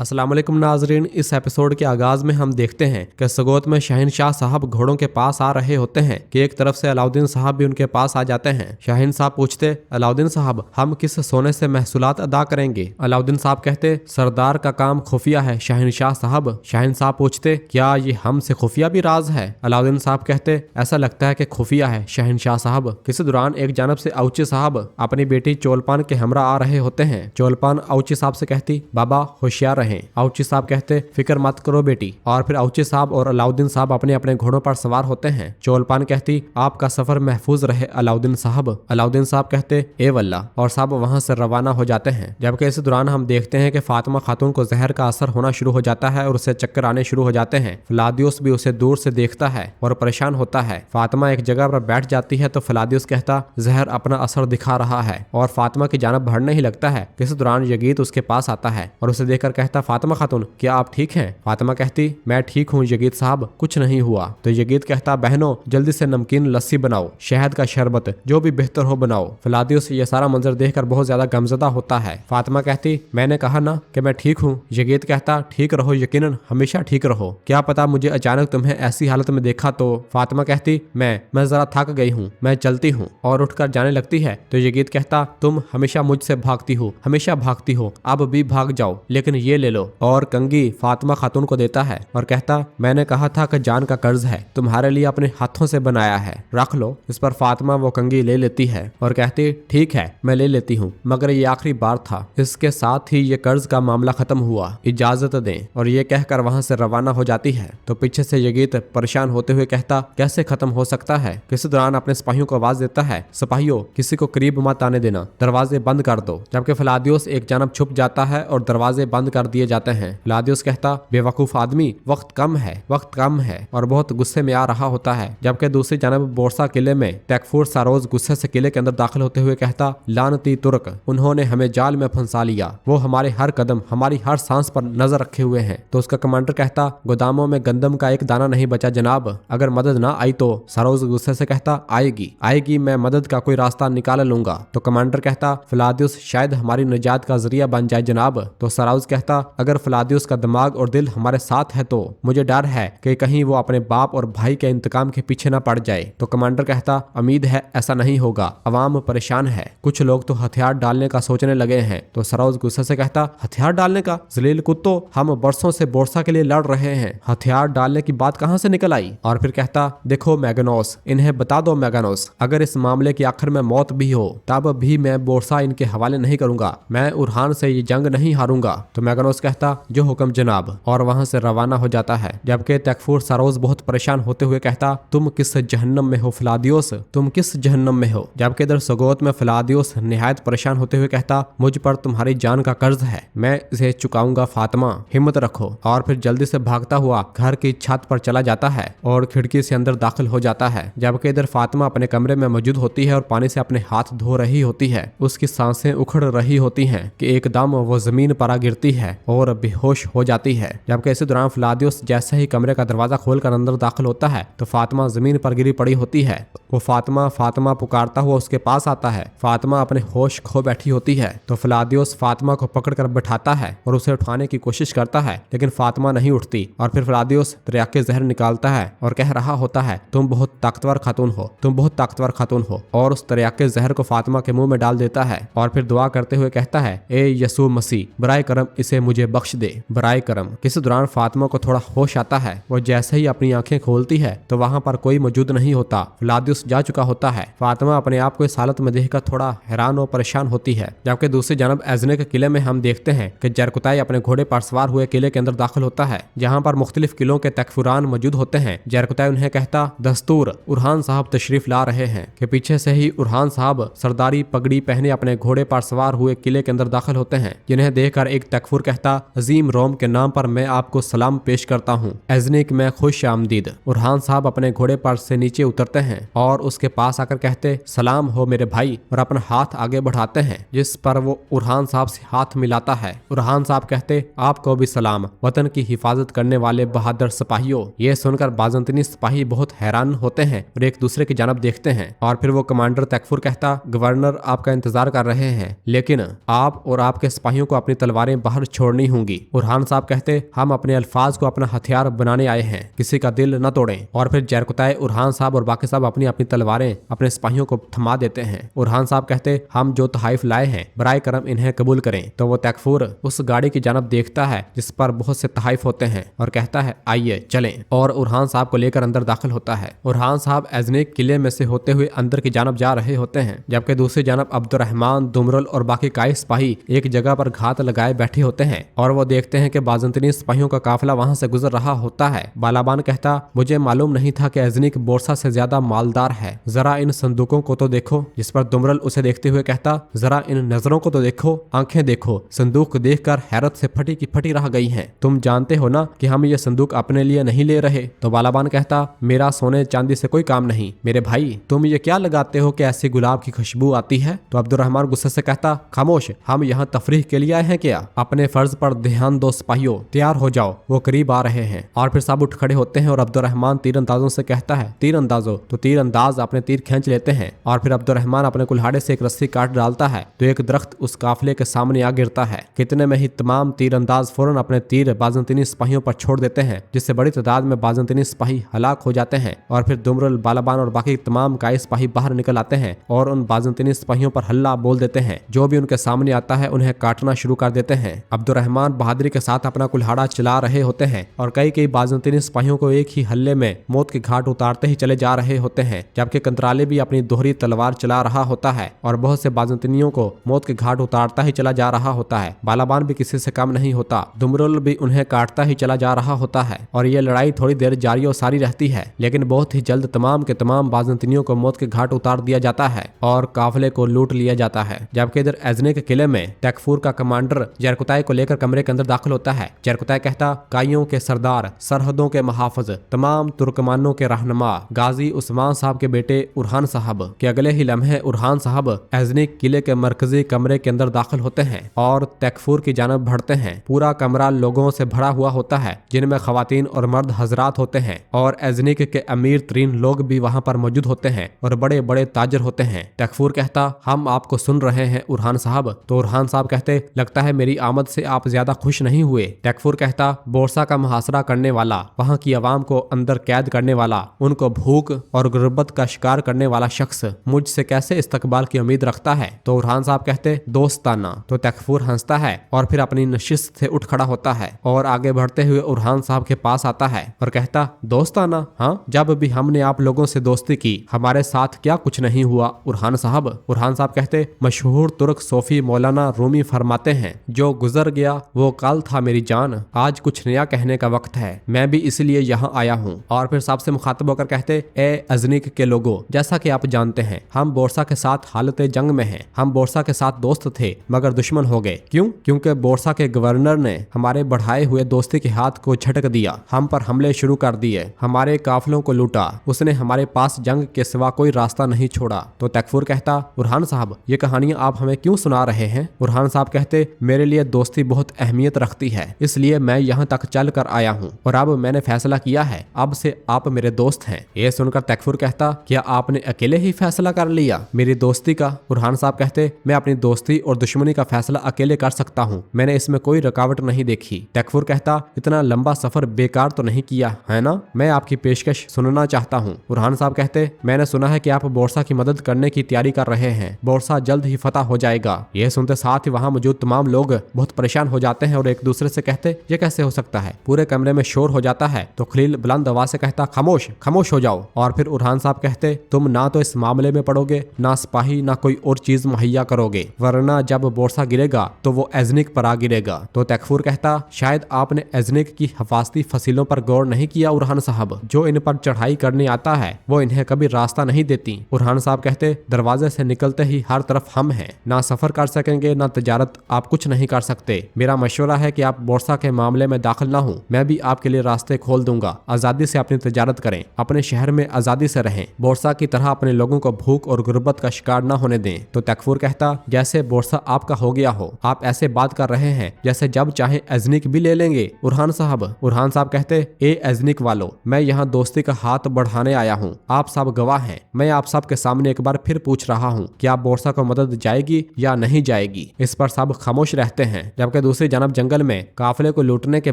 अस्सलाम वालेकुम नाजरीन। इस एपिसोड के आगाज में हम देखते हैं कि सगोत में शहनशाह साहब घोड़ों के पास आ रहे होते हैं कि एक तरफ से अलाउद्दीन साहब भी उनके पास आ जाते हैं। शाहीन साहब पूछते, अलाउद्दीन साहब हम किस सोने से महसूलात अदा करेंगे? अलाउद्दीन साहब कहते, सरदार का काम खुफिया है शहनशाह साहब। शाहीन साहब पूछते, क्या ये हमसे खुफिया भी राज है? अलाउद्दीन साहब कहते, ऐसा लगता है कि खुफिया है शहनशाह साहब। किसी दौरान एक जानब से औची साहब अपनी बेटी चोलपान के हमरा आ रहे होते हैं। चोलपान औची साहब से कहती, बाबा होशियार रहें। औची साहब कहते, फिक्र मत करो बेटी। और फिर औची साहब और अलाउद्दीन साहब अपने अपने घोड़ों पर सवार होते हैं। चोलपान कहती, आपका सफर महफूज रहे अलाउद्दीन साहब। अलाउद्दीन साहब कहते, ए वल्ला, और साहब वहां से रवाना हो जाते हैं। जबकि इस दौरान हम देखते हैं कि फातिमा खातून को जहर का असर होना शुरू हो जाता है और उसे चक्कर आने शुरू हो जाते हैं। फलादियुस भी उसे दूर से देखता है और परेशान होता है। फातिमा एक जगह पर बैठ जाती है तो फलादियुस कहता, जहर अपना असर दिखा रहा है, और फातिमा की जानब बढ़ने ही लगता है। इस दौरान यगीत उसके पास आता है और उसे देखकर कहता, फातिमा खातून क्या आप ठीक हैं? फातिमा कहती, मैं ठीक हूँ यगीत साहब, कुछ नहीं हुआ। तो यगीत कहता, बहनों जल्दी से नमकीन लस्सी बनाओ, शहद का शरबत, जो भी बेहतर हो बनाओ। फलादियुस ये सारा मंजर देखकर बहुत ज्यादा गमजदा होता है। फातिमा कहती, मैंने कहा ना कि मैं ठीक हूँ। यगीत कहता, ठीक रहो, यकीनन हमेशा ठीक रहो, क्या पता मुझे अचानक तुम्हें ऐसी हालत में देखा तो। फातिमा कहती, मैं जरा थक गई हूँ, मैं चलती हूँ, और उठकर जाने लगती है। तो यगीत कहता, तुम हमेशा मुझसे भागती हो, हमेशा भागती हो, अब भी भाग जाओ, लेकिन ये ले लो। और कंगी फातिमा खातून को देता है और कहता, मैंने कहा था कि जान का कर्ज है, तुम्हारे लिए अपने हाथों से बनाया है, रख लो। इस पर फातिमा वो कंगी ले लेती है और कहती, ठीक है मैं ले लेती हूँ, मगर ये आखिरी बार था। इसके साथ ही ये कर्ज का मामला खत्म हुआ, इजाजत दें। और ये कहकर वहां से रवाना हो जाती है। तो पीछे से यगीत परेशान होते हुए कहता, कैसे खत्म हो सकता है? किसी दौरान अपने सिपाहियों को आवाज देता है, सिपाहियों किसी को करीब मत आने देना, दरवाजे बंद कर दो। जबकि फलादियुस एक जानब छुप जाता है और दरवाजे बंद कर दिए जाते हैं। फलादियुस कहता, बेवकूफ आदमी, वक्त कम है, वक्त कम है, और बहुत गुस्से में आ रहा होता है। जबकि दूसरी जानब बोरसा किले में तैकफूर सारोज गुस्से से किले के अंदर दाखिल होते हुए कहता, लानती तुर्क, उन्होंने हमें जाल में फंसा लिया, वो हमारे हर कदम, हमारी हर सांस पर नजर रखे हुए हैं। तो उसका कमांडर कहता, गोदामों में गंदम का एक दाना नहीं बचा जनाब, अगर मदद ना आई तो। सारोज गुस्से से कहता, आएगी आएगी, मैं मदद का कोई रास्ता निकाल लूंगा। तो कमांडर कहता, फलादियुस शायद हमारी निजात का जरिया बन जाए जनाब। तो सारोज कहता, अगर फलादियुस का दिमाग और दिल हमारे साथ है तो मुझे डर है कि कहीं वो अपने बाप और भाई के इंतकाम के पीछे ना पड़ जाए। तो कमांडर कहता, उम्मीद है ऐसा नहीं होगा, अवाम परेशान है, कुछ लोग तो हथियार डालने का सोचने लगे हैं। तो सरोज गुस्से से कहता, हथियार डालने का? जलील कुत्तो, हम बरसों से बोरसा के लिए लड़ रहे हैं, हथियार डालने की बात कहां से निकल आई? और फिर कहता, देखो मैगनोस, इन्हें बता दो मैगनोस, अगर इस मामले के आखिर में मौत भी हो तब भी मैं बोरसा इनके हवाले नहीं करूंगा, मैं उरहान से ये जंग नहीं हारूंगा। तो मैगनोस कहता, जो हुक्म जनाब, और वहां से रवाना हो जाता है। जबकि तैकफूर सारोज बहुत परेशान होते हुए कहता, तुम किस जहन्नम में हो फलादियोस, तुम किस जहन्नम में हो? जबकि इधर सगोत में फलादियोस निहायत परेशान होते हुए कहता, मुझ पर तुम्हारी जान का कर्ज है, मैं इसे चुकाऊंगा फातिमा, हिम्मत रखो। और फिर जल्दी से भागता हुआ घर की छत पर चला जाता है और खिड़की से अंदर दाखिल हो जाता है। जबकि इधर फातिमा अपने कमरे में मौजूद होती है और पानी से अपने हाथ धो रही होती है। उसकी सांसें उखड़ रही होती हैं कि एकदम वो जमीन पर आ गिरती है और बेहोश हो जाती है। जबकि इसी दौरान फलादियुस जैसे ही कमरे का दरवाजा खोलकर अंदर दाखिल होता है तो फातिमा जमीन पर गिरी पड़ी होती है। वो फातिमा फातिमा पुकारता हुआ उसके पास आता है। फातिमा अपने होश खो बैठी होती है। तो फलादियुस फातिमा को पकड़कर बैठाता है और उसे उठाने की कोशिश करता है, लेकिन फातिमा नहीं उठती। और फिर फलादियुस तरियाके जहर निकालता है और कह रहा होता है, तुम बहुत ताकतवर खातून हो, तुम बहुत ताकतवर खातून हो। और उस तरियाके जहर को फातिमा के मुंह में डाल देता है और फिर दुआ करते हुए कहता है, ए यसू मसीह, बराए करम इसे मुझे बख्श दे, बराए करम। किसी दौरान फातिमा को थोड़ा होश आता है। वो जैसे ही अपनी आंखें खोलती है तो वहां पर कोई मौजूद नहीं होता, फलादियुस जा चुका होता है। फातिमा अपने आप को इस हालत में देखकर थोड़ा हैरान और परेशान होती है। जबकि दूसरी जानब एजने के किले में हम देखते हैं कि जरकुताई अपने घोड़े पर सवार हुए किले के अंदर दाखिल होता है, जहाँ पर मुख्तलिफ किलों के तकफुरान मौजूद होते हैं। जरकुताई उन्हें कहता, दस्तूर, उरहान साहब तशरीफ ला रहे हैं। कि पीछे से ही उरहान साहब सरदारी पगड़ी पहने अपने घोड़े पर सवार हुए किले के अंदर दाखिल होते हैं, जिन्हें देखकर एक तकफुर कहता, अजीम रोम के नाम पर मैं आपको सलाम पेश करता हूँ, एजनिक में खुश आमदीद। उरहान साहब अपने घोड़े पर से नीचे उतरते हैं और और उसके पास आकर कहते सलाम हो मेरे भाई और अपना हाथ आगे बढ़ाते हैं, जिस पर वो उरहान साहब से हाथ मिलाता है। उरहान साहब कहते आपको भी सलाम, वतन की हिफाजत करने वाले बहादुर सिपाहियों। ये सुनकर बाज़ंतीनी सिपाही बहुत हैरान होते हैं और एक दूसरे की जानब देखते हैं। और फिर वो कमांडर तैकफुर कहता गवर्नर आपका इंतजार कर रहे हैं, लेकिन आप और आपके सिपाहियों को अपनी तलवारें बाहर छोड़नी होंगी। उरहान साहब कहते हम अपने अल्फाज को अपना हथियार बनाने आए हैं, किसी का दिल न तोड़ें। और फिर जरकुताए उरहान साहब और बाकी साहब अपनी अपनी तलवारें अपने सिपाहियों को थमा देते हैं। उरहान साहब कहते हम जो तहाइफ लाए हैं बराए करम इन्हें कबूल करें। तो वो तैकफुर उस गाड़ी की जानब देखता है जिस पर बहुत से तहाइफ होते हैं और कहता है आइए चलें, और उरहान साहब को लेकर अंदर दाखिल होता है। उरहान साहब एजनीक किले में से होते हुए अंदर की जानब जा रहे होते हैं, जबकि दूसरी जानब अब्दुर्रहमान, दुमरुल और बाकी काई सिपाही एक जगह पर घात लगाए बैठे होते हैं और वो देखते हैं कि बाज़ंतीनी सिपाहियों का काफिला वहां से गुजर रहा होता है। बालाबान कहता मुझे मालूम नहीं था कि एजनीक बोरसा से ज्यादा मालदार है, जरा इन संदूकों को तो देखो। जिस पर दुमरुल उसे देखते हुए कहता जरा इन नजरों को तो देखो, आंखें देखो, संदूक देखकर हैरत से फटी की फटी रह गई हैं। तुम जानते हो ना कि हम ये संदूक अपने लिए नहीं ले रहे। तो बालाबान कहता मेरा सोने चांदी से कोई काम नहीं मेरे भाई, तुम ये क्या लगाते हो कि ऐसी गुलाब की खुशबू आती है। तो अब्दुर्रहमान गुस्से से कहता खामोश, हम यहाँ तफरीह के लिए आए हैं क्या? अपने फर्ज पर ध्यान दो सिपाहियों, तैयार हो जाओ, वो करीब आ रहे हैं। और फिर सब उठ खड़े होते हैं और अब्दुर्रहमान तीरंदाजों से कहता है तीर अंदाजो। तो तीर अंदाज अपने तीर खींच लेते हैं और फिर अब्दुर्रहमान अपने कुल्हाड़े से एक रस्सी काट डालता है तो एक दरख्त उस काफिले के सामने आ गिरता है। कितने में ही तमाम तीर अंदाज फौरन अपने तीर बाज़ंतीनी सिपाहियों पर छोड़ देते हैं, जिससे बड़ी तादाद में बाज़ंतीनी सिपाही हलाक हो जाते हैं। और फिर दुमरुल, बालाबान और बाकी तमाम काई सिपाही बाहर निकल आते हैं और उन बाज़ंतीनी सिपाहियों पर हल्ला बोल देते हैं। जो भी उनके सामने आता है उन्हें काटना शुरू कर देते हैं। अब्दुर्रहमान बहादुरी के साथ अपना कुल्हाड़ा चला रहे होते हैं और कई बाज़ंतीनी सिपाहियों को एक ही हल्ले में मौत के घाट उतारते ही चले जा रहे होते हैं, जबकि कंत्राले भी अपनी दोहरी तलवार चला रहा होता है और बहुत से बाज़ंतीनियों को मौत के घाट उतारता ही चला जा रहा होता है। बालाबान भी किसी से कम नहीं होता, दुमरुल भी उन्हें काटता ही चला जा रहा होता है और ये लड़ाई थोड़ी देर जारी और सारी रहती है, लेकिन बहुत ही जल्द तमाम के तमाम बाज़ंतीनियों को मौत के घाट उतार दिया जाता है और काफिले को लूट लिया जाता है। जबकि इधर एजने के किले में तैकफुर का कमांडर जरकुताई को लेकर कमरे के अंदर दाखिल होता है। जरकुताई कहता काइयों के सरदार, सरहदों के महाफिज, तमाम तुर्कमानों के रहनुमा गाजी उस्मान साहब के बेटे उरहान साहब के अगले ही लम्हे उरहान साहब एजनी किले के मरकजी कमरे के अंदर दाखिल होते हैं और तैकफुर की जानब बढ़ते हैं। पूरा कमरा लोगों से भरा हुआ होता है, जिनमें खवातीन और मर्द हजरात होते हैं और एजनी के अमीर तरीन लोग भी वहाँ पर मौजूद होते हैं और बड़े बड़े ताजर होते हैं। तैकफुर कहता हम आपको सुन रहे हैं उरहान साहब। तो उरहान साहब कहते लगता है मेरी आमद से आप ज्यादा खुश नहीं हुए। तैकफुर कहता बोरसा का मुहासरा करने वाला, वहाँ की आवाम को अंदर कैद करने वाला, उनको भूख और गुर्बत का शिकार करने वाला शख्स मुझसे कैसे इस्तकबाल की उम्मीद रखता है। तो उरहान साहब कहते दोस्ताना। तो तैकफुर हंसता है और फिर अपनी नशिस्त से उठ खड़ा होता है और आगे बढ़ते हुए उरहान साहब के पास आता है और कहता दोस्ताना, हाँ जब भी हमने आप लोगों से दोस्ती की हमारे साथ क्या कुछ नहीं हुआ उरहान साहब। उरहान साहब कहते मशहूर तुर्क सूफी मौलाना रूमी फरमाते हैं जो गुजर गया वो कल था मेरी जान, आज कुछ नया कहने का वक्त है, मैं भी इसलिए यहाँ आया हूँ। और फिर सबसे मुखातब होकर कहते ए अजनीक के लोगों, जैसा कि आप जानते हैं हम बोरसा के साथ हालत जंग में हैं। हम बोरसा के साथ दोस्त थे मगर दुश्मन हो गए। क्यों? क्योंकि बोरसा के गवर्नर ने हमारे बढ़ाए हुए दोस्ती के हाथ को झटक दिया, हम पर हमले शुरू कर दिए, हमारे काफिलों को लूटा, उसने हमारे पास जंग के सिवा कोई रास्ता नहीं छोड़ा। तो तैकफुर कहता उरहान साहब ये कहानियां आप हमें क्यों सुना रहे हैं? उरहान साहब कहते मेरे लिए दोस्ती बहुत अहमियत रखती है, इसलिए मैं यहाँ तक चल कर आया हूँ और अब मैंने फैसला किया है, अब से आप मेरे दोस्त हैं। ये सुनकर तैकफुर कहता क्या आपने अकेले ही फैसला कर लिया मेरी दोस्ती का? उरहान साहब कहते मैं अपनी दोस्ती और दुश्मनी का फैसला अकेले कर सकता हूँ, मैंने इसमें कोई रुकावट नहीं देखी। तैकफुर कहता इतना लंबा सफर बेकार तो नहीं किया है ना, मैं आपकी पेशकश सुनना चाहता हूँ। उरहान साहब कहते मैंने सुना है कि आप बोरसा की मदद करने की तैयारी कर रहे हैं, बोरसा जल्द ही फतह हो जाएगा। यह सुनते साथ ही वहाँ मौजूद तमाम लोग बहुत परेशान हो जाते हैं और एक दूसरे से कहते ये कैसे हो सकता है। पूरे कमरे में शोर हो जाता है तो खलील बुलंद आवाज से कहता खामोश खामोश हो जाओ। और फिर उरहान साहब कहते तुम ना तो इस मामले में पड़ोगे, ना सिपाही, ना कोई और चीज मुहैया करोगे, वरना जब बोरसा गिरेगा तो वो एजनिक पर आ गिरेगा। तो तैकफुर कहता शायद आपने एजनिक की हिफाजती फसीलों पर गौर नहीं किया उरहान साहब, जो इन पर चढ़ाई करने आता है वो इन्हें कभी रास्ता नहीं देती। उरहान साहब कहते दरवाजे से निकलते ही हर तरफ हम हैं, ना सफर कर सकेंगे ना तजारत, आप कुछ नहीं कर सकते। मेरा मशवरा है कि आप बोरसा के मामले में दाखिल ना हो, मैं भी आपके लिए रास्ते खोल दूंगा, आजादी से अपनी तजारत करें, अपने शहर में आजादी से रहें। रहें, बोरसा की तरह अपने लोगों को भूख और गुर्बत का शिकार न होने दें। तो तकफूर कहता, जैसे बोरसा आपका हो गया हो, आप ऐसे बात कर रहे हैं जैसे जब चाहे एजनिक भी ले लेंगे उरहान साहब। उरहान साहब कहते, ए एजनिक वालो, मैं यहाँ दोस्ती का हाथ बढ़ाने आया हूँ, आप सब गवाह हैं। मैं आप सब के सामने एक बार फिर पूछ रहा हूँ कि आप बोरसा को मदद जाएगी या नहीं जाएगी। इस पर सब खामोश रहते हैं। जबकि दूसरी जानब जंगल में काफिले को लूटने के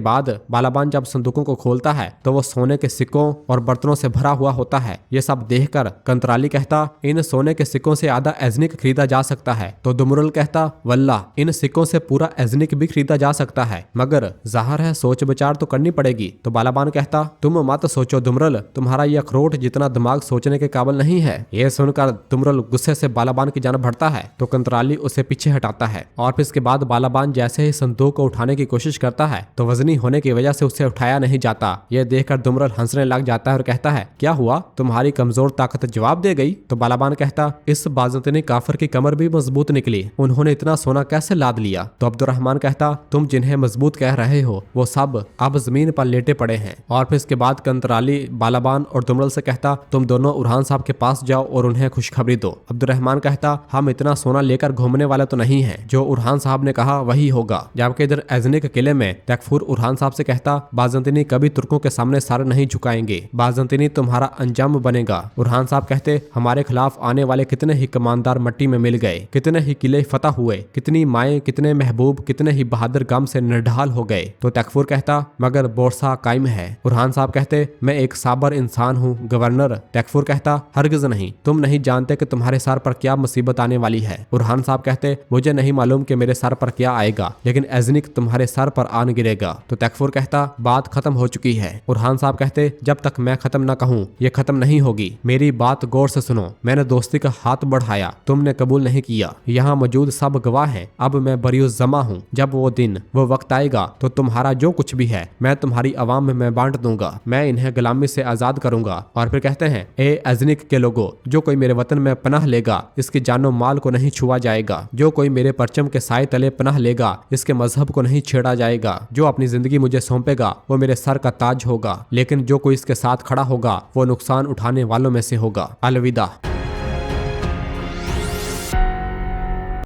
बाद बालाबान जब संदूकों को खोलता है तो वो सोने के सिक्कों और बर्तनों से भरा हुआ होता है। ये सब देखकर कंतराली कहता, इन सोने के सिक्कों से आधा एजनिक खरीदा जा सकता है। तो दुमरुल कहता, वल्ला, इन सिक्कों से पूरा एजनिक भी खरीदा जा सकता है, मगर जाहिर है सोच विचार तो करनी पड़ेगी। तो बालाबान कहता, तुम मत सोचो दुमरुल, तुम्हारा यह अखरोट जितना दिमाग सोचने के काबिल नहीं है। यह सुनकर दुमरुल गुस्से से बालाबान की जानब बढ़ता है तो कंतराली उसे पीछे हटाता है। और फिर इसके बाद बालाबान जैसे ही संदूक को उठाने की कोशिश करता है तो वजनी होने की वजह से उसे उठाया नहीं जाता। यह देखकर दुमरुल हंसने लग जाता है और कहता है, क्या हुआ, तुम्हारी कमजोर ताकत जवाब दे गई। तो बालाबान कहता, इस बाज़ंतीनी काफिर की कमर भी मजबूत निकली, उन्होंने इतना सोना कैसे लाद लिया। तो अब्दुर्रहमान कहता, तुम जिन्हें मजबूत कह रहे हो वो सब अब जमीन पर लेटे पड़े हैं। और फिर इसके बाद कंतराली बालाबान और दुमरुल से कहता, तुम दोनों उरहान साहब के पास जाओ और उन्हें खुशखबरी दो। अब्दुर्रहमान कहता, हम इतना सोना लेकर घूमने वाले तो नहीं है, जो उरहान साहब ने कहा वही होगा। जबकि इधर एजनिक किले में तकफूर उरहान साहब से कहता, बाज़ंतीनी कभी तुर्कों के सामने सर नहीं झुकाएंगे, बाज़ंतीनी तुम्हारा अंजाम बनेगा। उरहान साहब कहते, हमारे खिलाफ आने वाले कितने ही कमानदार मट्टी में मिल गए, कितने ही किले फतह हुए, कितनी माएँ, कितने महबूब, कितने ही बहादुर गम से निढाल हो गए। तो तकफूर कहता, मगर बोरसा कायम है। उरहान साहब कहते, मैं एक साबर इंसान हूँ गवर्नर। तकफूर कहता, हरगिज नहीं, तुम नहीं जानते कि तुम्हारे सर पर क्या मुसीबत आने वाली है। उरहान साहब कहते, मुझे नहीं मालूम कि मेरे सर पर क्या आएगा, लेकिन एजनिक तुम्हारे सर पर आन गिरेगा। तो तकफूर कहता, बात खत्म हो चुकी है। उरहान साहब कहते, जब तक मैं खत्म न कहूँ ये खत्म नहीं होगी। मेरी बात गौर से सुनो, मैंने दोस्ती का हाथ बढ़ाया, तुमने कबूल नहीं किया, यहाँ मौजूद सब गवाह हैं। अब मैं बरियुज़ जमा हूँ, जब वो दिन वो वक्त आएगा तो तुम्हारा जो कुछ भी है मैं तुम्हारी आवाम में मैं बांट दूंगा, मैं इन्हें गुलामी से आजाद करूंगा। और फिर कहते हैं, ए एजनिक के लोगों, जो कोई मेरे वतन में पनाह लेगा इसकी जानो माल को नहीं छुआ जाएगा, जो कोई मेरे परचम के साए तले पनाह लेगा इसके मजहब को नहीं छेड़ा जाएगा, जो अपनी जिंदगी मुझे सौंपेगा वो मेरे सर का ताज होगा, लेकिन जो कोई इसके साथ खड़ा होगा वो नुकसान उठाने वालों में से होगा। अलविदा।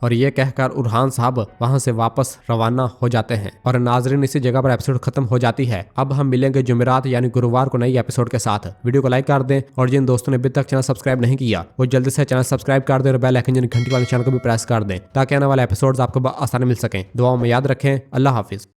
और ये कहकर उरहान साहब वहां से वापस रवाना हो जाते हैं। और नाजरीन, इसी जगह पर एपिसोड खत्म हो जाती है। अब हम मिलेंगे जुमेरात यानी गुरुवार को नई एपिसोड के साथ। वीडियो को लाइक कर दें और जिन दोस्तों ने अभी तक चैनल सब्सक्राइब नहीं किया वो जल्दी से चैनल सब्सक्राइब कर दें और बेल आइकन घंटी वाले निशान को भी प्रेस कर दें ताकि आने वाले एपिसोड्स आपको आसानी मिल सकें। दुआओं में याद रखें। अल्लाह हाफिज।